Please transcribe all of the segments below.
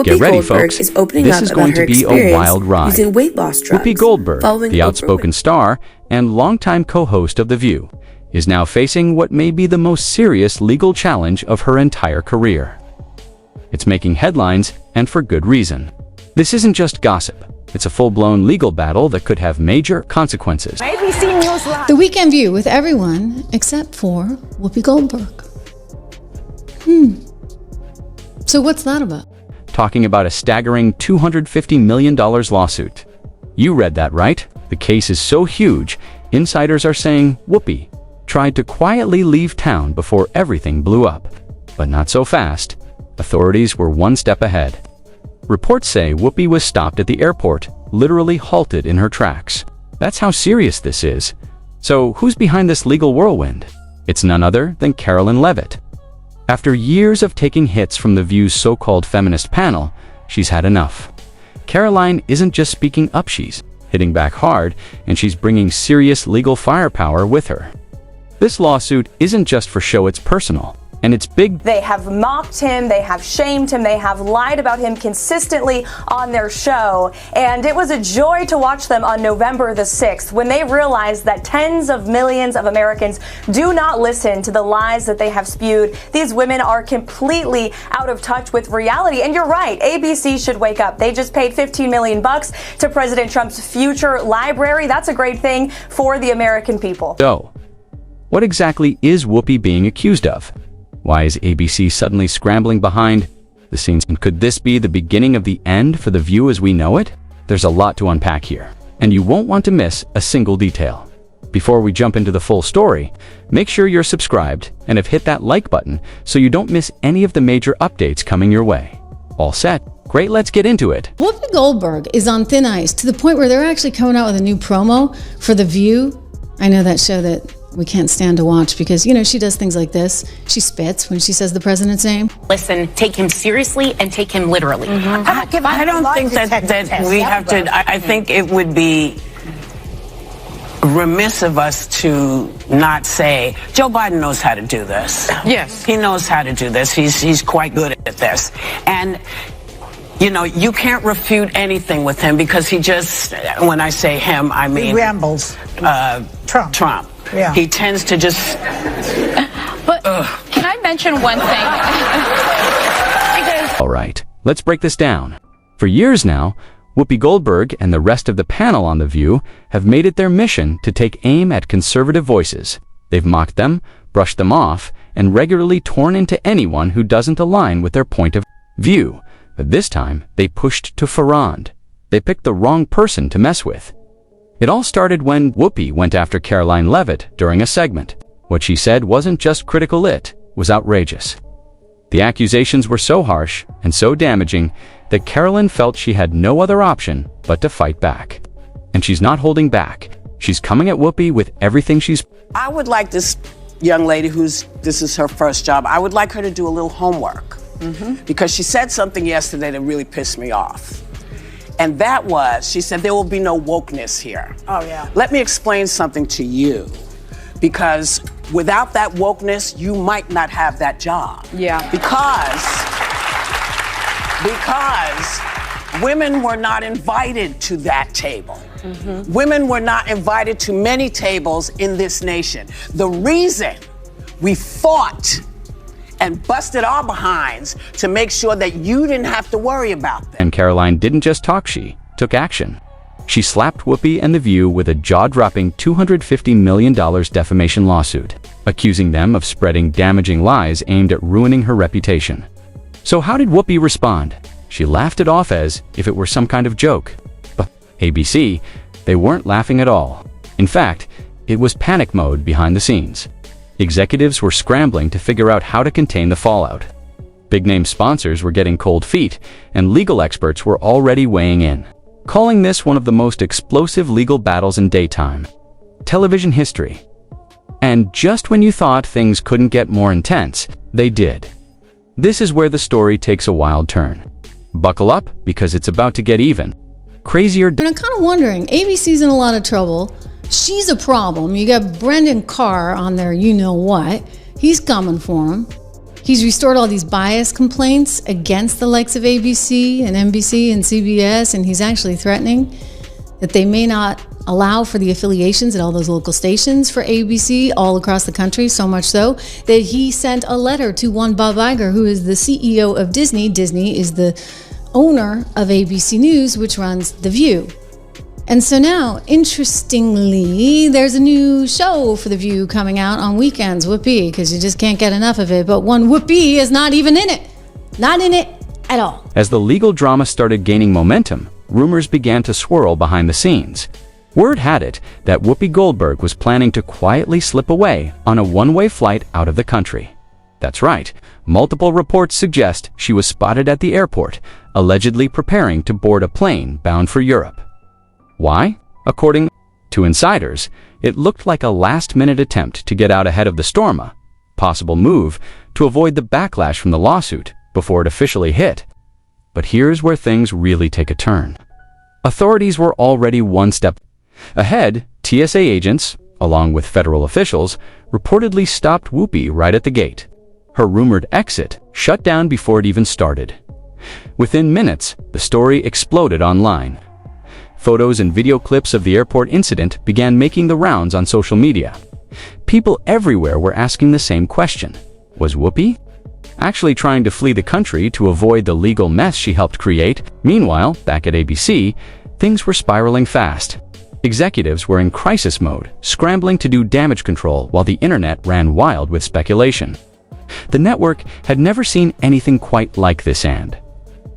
Get ready, folks. This is going to be a wild ride. Using weight loss drugs. Whoopi Goldberg, the outspoken star and longtime co-host of The View, is now facing what may be the most serious legal challenge of her entire career. It's making headlines, and for good reason. This isn't just gossip. It's a full-blown legal battle that could have major consequences. ABC News Live. The Weekend View with everyone except for Whoopi Goldberg. So what's that about? Talking about a staggering $250 million lawsuit. You read that right? The case is so huge, insiders are saying Whoopi tried to quietly leave town before everything blew up. But not so fast. Authorities were one step ahead. Reports say Whoopi was stopped at the airport, literally halted in her tracks. That's how serious this is. So who's behind this legal whirlwind? It's none other than Karoline Leavitt. After years of taking hits from The View's so-called feminist panel, she's had enough. Karoline isn't just speaking up, she's hitting back hard, and she's bringing serious legal firepower with her. This lawsuit isn't just for show, it's personal. And it's big. They have mocked him, they have shamed him, they have lied about him consistently on their show. And it was a joy to watch them on November the 6th when they realized that tens of millions of Americans do not listen to the lies that they have spewed. These women are completely out of touch with reality. And you're right, ABC should wake up. They just paid $15 million to President Trump's future library. That's a great thing for the American people. So, what exactly is Whoopi being accused of? Why is ABC suddenly scrambling behind the scenes? And could this be the beginning of the end for The View as we know it? There's a lot to unpack here, and you won't want to miss a single detail. Before we jump into the full story, make sure you're subscribed and have hit that like button so you don't miss any of the major updates coming your way. All set? Great, let's get into it. Whoopi Goldberg is on thin ice to the point where they're actually coming out with a new promo for The View. I know that show that we can't stand to watch because, you know, she does things like this. She spits when she says the president's name. Listen, take him seriously and take him literally. I don't think that we have to. I think it would be remiss of us to not say Joe Biden knows how to do this. Yes. He knows how to do this. He's quite good at this. And you know, you can't refute anything with him because he just, when I say him, I mean... He rambles. Trump. Yeah. He tends to just... But can I mention one thing? All right, let's break this down. For years now, Whoopi Goldberg and the rest of the panel on The View have made it their mission to take aim at conservative voices. They've mocked them, brushed them off, and regularly torn into anyone who doesn't align with their point of view. But this time, they pushed to Farrand. They picked the wrong person to mess with. It all started when Whoopi went after Karoline Leavitt during a segment. What she said wasn't just critical, it was outrageous. The accusations were so harsh and so damaging that Karoline felt she had no other option but to fight back. And she's not holding back. She's coming at Whoopi with everything she's... I would like this young lady this is her first job, I would like her to do a little homework. Because she said something yesterday that really pissed me off. And that was, she said, there will be no wokeness here. Oh, yeah. Let me explain something to you. Because without that wokeness, you might not have that job. Yeah. Because women were not invited to that table. Women were not invited to many tables in this nation. The reason we fought and busted our behinds to make sure that you didn't have to worry about them. And Karoline didn't just talk, she took action. She slapped Whoopi and The View with a jaw-dropping $250 million defamation lawsuit, accusing them of spreading damaging lies aimed at ruining her reputation. So how did Whoopi respond? She laughed it off as if it were some kind of joke. But ABC, they weren't laughing at all. In fact, it was panic mode behind the scenes. Executives were scrambling to figure out how to contain the fallout. Big-name sponsors were getting cold feet, and legal experts were already weighing in, calling this one of the most explosive legal battles in daytime television history. And just when you thought things couldn't get more intense, they did. This is where the story takes a wild turn. Buckle up, because it's about to get even crazier. And I'm kind of wondering, ABC's in a lot of trouble. She's a problem. You got Brendan Carr on there, you know what. He's coming for him. He's restored all these bias complaints against the likes of ABC and NBC and CBS, and he's actually threatening that they may not allow for the affiliations at all those local stations for ABC all across the country, so much so that he sent a letter to one Bob Iger, who is the CEO of Disney. Disney is the owner of ABC News, which runs The View. And so now, interestingly, there's a new show for The View coming out on weekends, Whoopi, because you just can't get enough of it. But one Whoopi is not even in it. Not in it at all. As the legal drama started gaining momentum, rumors began to swirl behind the scenes. Word had it that Whoopi Goldberg was planning to quietly slip away on a one-way flight out of the country. That's right, multiple reports suggest she was spotted at the airport, allegedly preparing to board a plane bound for Europe. Why? According to insiders, it looked like a last-minute attempt to get out ahead of the storm, a possible move to avoid the backlash from the lawsuit before it officially hit. But here's where things really take a turn. Authorities were already one step ahead. TSA agents, along with federal officials, reportedly stopped Whoopi right at the gate. Her rumored exit shut down before it even started. Within minutes, the story exploded online. Photos and video clips of the airport incident began making the rounds on social media. People everywhere were asking the same question. Was Whoopi actually trying to flee the country to avoid the legal mess she helped create? Meanwhile, back at ABC, things were spiraling fast. Executives were in crisis mode, scrambling to do damage control while the internet ran wild with speculation. The network had never seen anything quite like this, and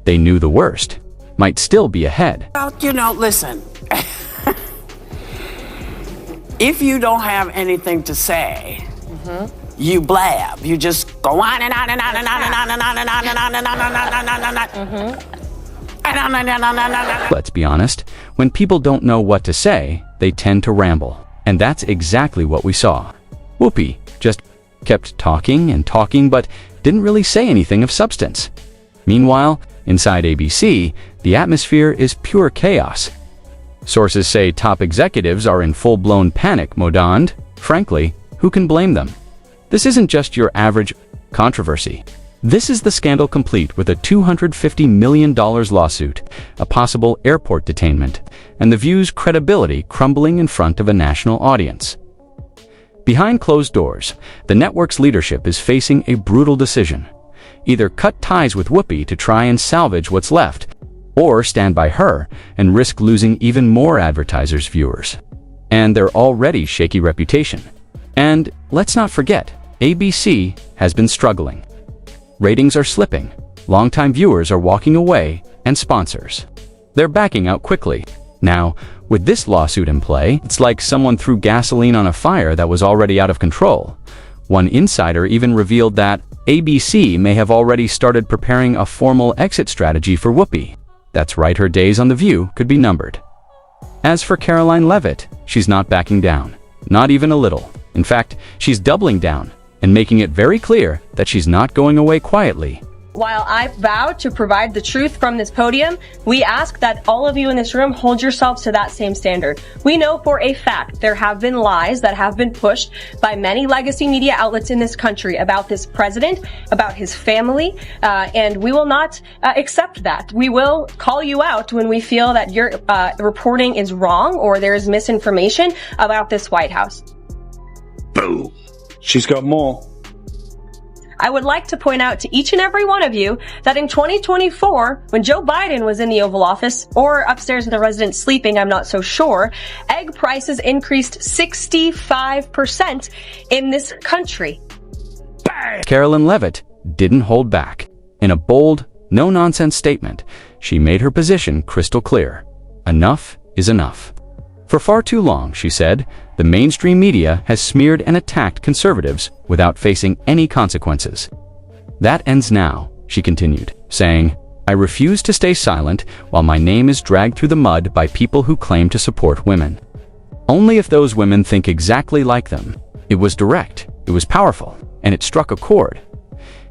they knew the worst might still be ahead. Well, listen. If you don't have anything to say, you blab. You just go on and on and on and on and on and on and on and on and on and on. Let's be honest, when people don't know what to say, they tend to ramble. And that's exactly what we saw. Whoopi just kept talking and talking, but didn't really say anything of substance. Meanwhile, inside ABC, the atmosphere is pure chaos. Sources say top executives are in full-blown panic mode, and, frankly, who can blame them? This isn't just your average controversy. This is the scandal complete, with a $250 million lawsuit, a possible airport detainment, and The View's credibility crumbling in front of a national audience. Behind closed doors, the network's leadership is facing a brutal decision. Either cut ties with Whoopi to try and salvage what's left, or stand by her and risk losing even more advertisers' viewers and their already shaky reputation. And let's not forget, ABC has been struggling. Ratings are slipping, longtime viewers are walking away, and sponsors, they're backing out quickly. Now, with this lawsuit in play, it's like someone threw gasoline on a fire that was already out of control. One insider even revealed that ABC may have already started preparing a formal exit strategy for Whoopi. That's right, her days on The View could be numbered. As for Karoline Leavitt, she's not backing down, not even a little. In fact, she's doubling down and making it very clear that she's not going away quietly. While I vow to provide the truth from this podium, we ask that all of you in this room hold yourselves to that same standard. We know for a fact there have been lies that have been pushed by many legacy media outlets in this country about this president, about his family, and we will not accept that. We will call you out when we feel that your reporting is wrong or there is misinformation about this White House. Boom. She's got more. I would like to point out to each and every one of you that in 2024, when Joe Biden was in the Oval Office, or upstairs in the residence sleeping, I'm not so sure, egg prices increased 65% in this country. Karoline Leavitt didn't hold back. In a bold, no-nonsense statement, she made her position crystal clear. Enough is enough. For far too long, she said, the mainstream media has smeared and attacked conservatives without facing any consequences. That ends now, she continued, saying, I refuse to stay silent while my name is dragged through the mud by people who claim to support women. Only if those women think exactly like them. It was direct, it was powerful, and it struck a chord.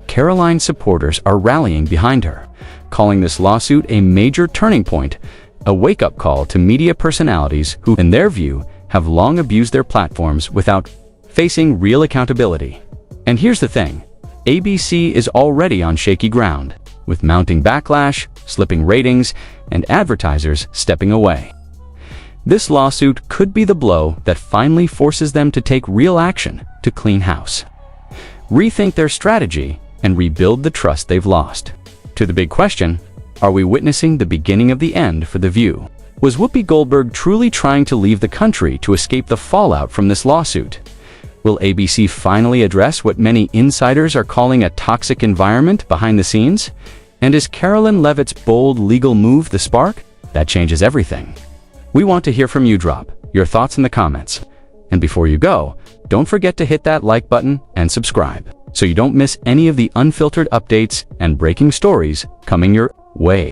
Karoline's supporters are rallying behind her, calling this lawsuit a major turning point, a wake-up call to media personalities who, in their view, have long abused their platforms without facing real accountability. And here's the thing, ABC is already on shaky ground, with mounting backlash, slipping ratings, and advertisers stepping away. This lawsuit could be the blow that finally forces them to take real action to clean house, rethink their strategy, and rebuild the trust they've lost. To the big question, are we witnessing the beginning of the end for The View? Was Whoopi Goldberg truly trying to leave the country to escape the fallout from this lawsuit? Will ABC finally address what many insiders are calling a toxic environment behind the scenes? And is Karoline Leavitt's bold legal move the spark that changes everything? We want to hear from you. Drop your thoughts in the comments. And before you go, don't forget to hit that like button and subscribe so you don't miss any of the unfiltered updates and breaking stories coming your way.